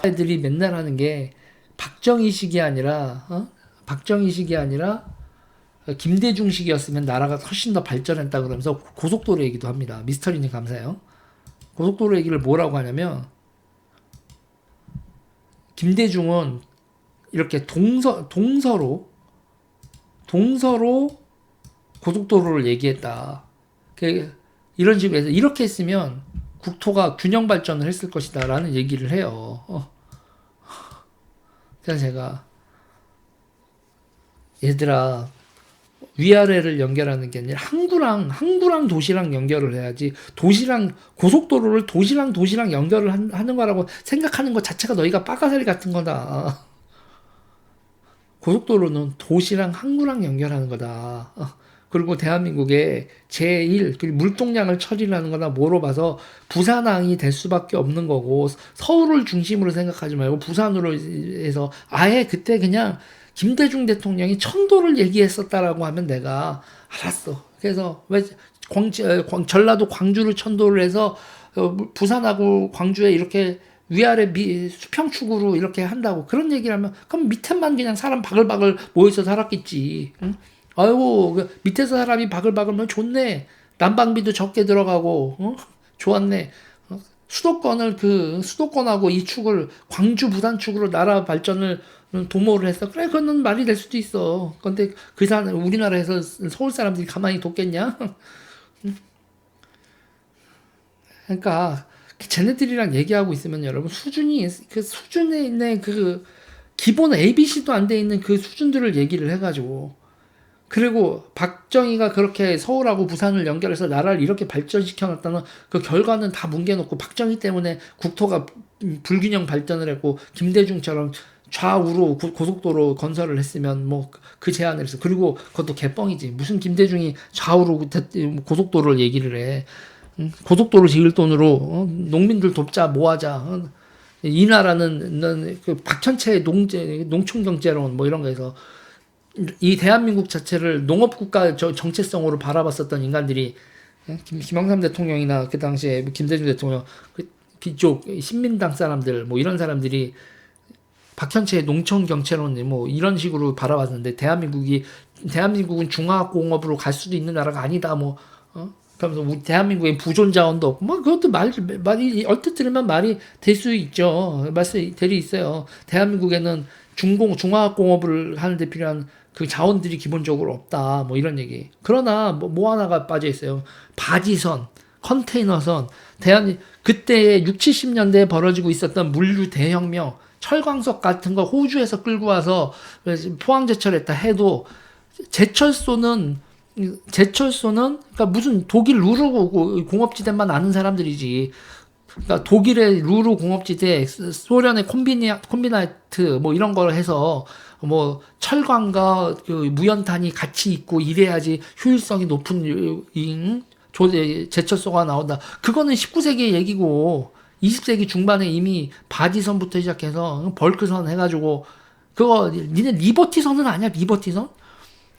애들이 맨날 하는 게 박정희식이 아니라 박정희식이 아니라 김대중식이었으면 나라가 훨씬 더 발전했다 그러면서 고속도로 얘기도 합니다. 미스터리님 감사해요. 고속도로 얘기를 뭐라고 하냐면 김대중은 이렇게 동서로 고속도로를 얘기했다. 이런 식으로 해서 이렇게 했으면 국토가 균형 발전을 했을 것이다 라는 얘기를 해요. 그래서 제가 얘들아 위아래를 연결하는 게 아니라 항구랑 도시랑 연결을 해야지 고속도로를 도시랑 연결을 하는 거라고 생각하는 것 자체가 너희가 빠가사리 같은 거다. 고속도로는 도시랑 항구랑 연결하는 거다. 그리고 대한민국의 제1 물동량을 처리하는 거나 뭐로 봐서 부산항이 될 수밖에 없는 거고 서울을 중심으로 생각하지 말고 부산으로 해서 아예 그때 그냥 김대중 대통령이 천도를 얘기했었다라고 하면 내가 알았어. 그래서 왜 전라도 광주를 천도를 해서 부산하고 광주에 이렇게 위아래 수평축으로 이렇게 한다고 그런 얘기를 하면 그럼 밑에만 그냥 사람 바글바글 모여서 살았겠지. 응? 아이고 밑에서 사람이 바글바글면 좋네. 난방비도 적게 들어가고 좋았네. 수도권하고 이 축을 광주 부산 축으로 나라 발전을 도모를 했어. 그래 그거는 말이 될 수도 있어. 근데 우리나라에서 서울 사람들이 가만히 뒀겠냐? 그러니까 쟤네들이랑 얘기하고 있으면 여러분 수준에 있는 그 기본 ABC도 안 돼 있는 그 수준들을 얘기를 해가지고 그리고 박정희가 그렇게 서울하고 부산을 연결해서 나라를 이렇게 발전시켜 놨다는 그 결과는 다 뭉개놓고 박정희 때문에 국토가 불균형 발전을 했고 김대중처럼 좌우로 고속도로 건설을 했으면 뭐 그 제안을 했어. 그리고 그것도 개뻥이지. 무슨 김대중이 좌우로 고속도로를 얘기를 해. 고속도로 지을 돈으로 농민들 돕자 뭐하자. 이 나라는 그 박천채 농촌경제론 뭐 이런 거에서 이 대한민국 자체를 농업국가 정체성으로 바라봤었던 인간들이 김영삼 대통령이나 그 당시에 김대중 대통령 그쪽 신민당 사람들 뭐 이런 사람들이 박현채의 농촌경제론 뭐 이런 식으로 바라봤는데 대한민국은 중화공업으로 갈 수도 있는 나라가 아니다 뭐 그러면서 우리 대한민국에 부존 자원도 없고 뭐 그것도 말이 얼핏 들으면 말이 될 수 있죠. 말이 될이 있어요. 대한민국에는 중화공업을 하는데 필요한 그 자원들이 기본적으로 없다 뭐 이런 얘기. 그러나 뭐 하나가 빠져 있어요. 바지선, 컨테이너선, 그때 6, 70년대에 벌어지고 있었던 물류 대혁명, 철광석 같은 거 호주에서 끌고 와서 포항제철했다 해도 제철소는 그러니까 무슨 독일 루르 공업지대만 아는 사람들이지. 그러니까 독일의 루르 공업지대, 소련의 콤비나이트 뭐 이런 걸 해서 뭐 철광과 그 무연탄이 같이 있고 이래야지 효율성이 높은 제철소가 나온다. 그거는 19세기 얘기고 20세기 중반에 이미 바지선부터 시작해서 벌크선 해가지고 그거 니네 리버티선은 아니야? 리버티선?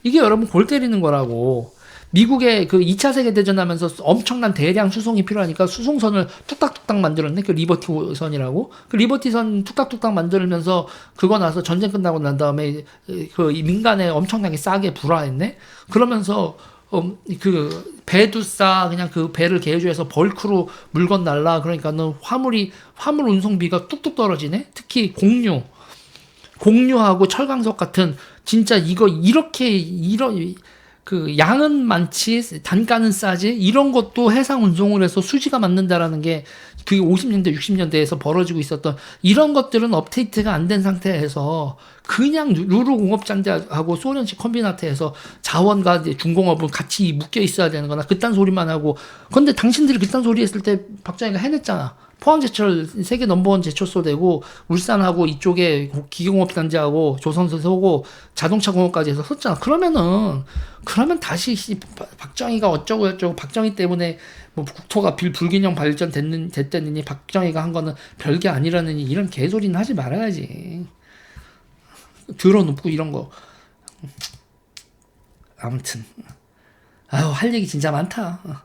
이게 여러분 골 때리는 거라고. 미국의 그 2차 세계대전 하면서 엄청난 대량 수송이 필요하니까 수송선을 뚝딱뚝딱 만들었네. 그 리버티선이라고. 그 리버티선 뚝딱뚝딱 만들면서 그거 나서 전쟁 끝나고 난 다음에 그 민간에 엄청나게 싸게 불화했네. 그러면서 그 배도 싸 그냥 그 배를 개조해서 벌크로 물건 날라 그러니까는 화물 운송비가 뚝뚝 떨어지네. 특히 공유하고 철강석 같은 진짜 이런 그 양은 많지 단가는 싸지 이런 것도 해상 운송을 해서 수지가 맞는다라는 게 그게 50년대 60년대에서 벌어지고 있었던 이런 것들은 업데이트가 안 된 상태에서 그냥 루르 공업장대하고 소련식 컴비나트에서 자원과 중공업은 같이 묶여 있어야 되는 거나 그딴 소리만 하고 근데 당신들이 그딴 소리 했을 때 박정희가 해냈잖아. 포항제철 세계 넘버원 제철소 되고 울산하고 이쪽에 기계공업단지하고 조선소 서고 자동차 공업까지 해서 섰잖아. 그러면 다시 박정희가 어쩌고 박정희 때문에 뭐 국토가 불균형 발전 됐다느니 박정희가 한 거는 별게 아니라느니 이런 개소리는 하지 말아야지. 들어놓고 이런 거. 아무튼 할 얘기 진짜 많다.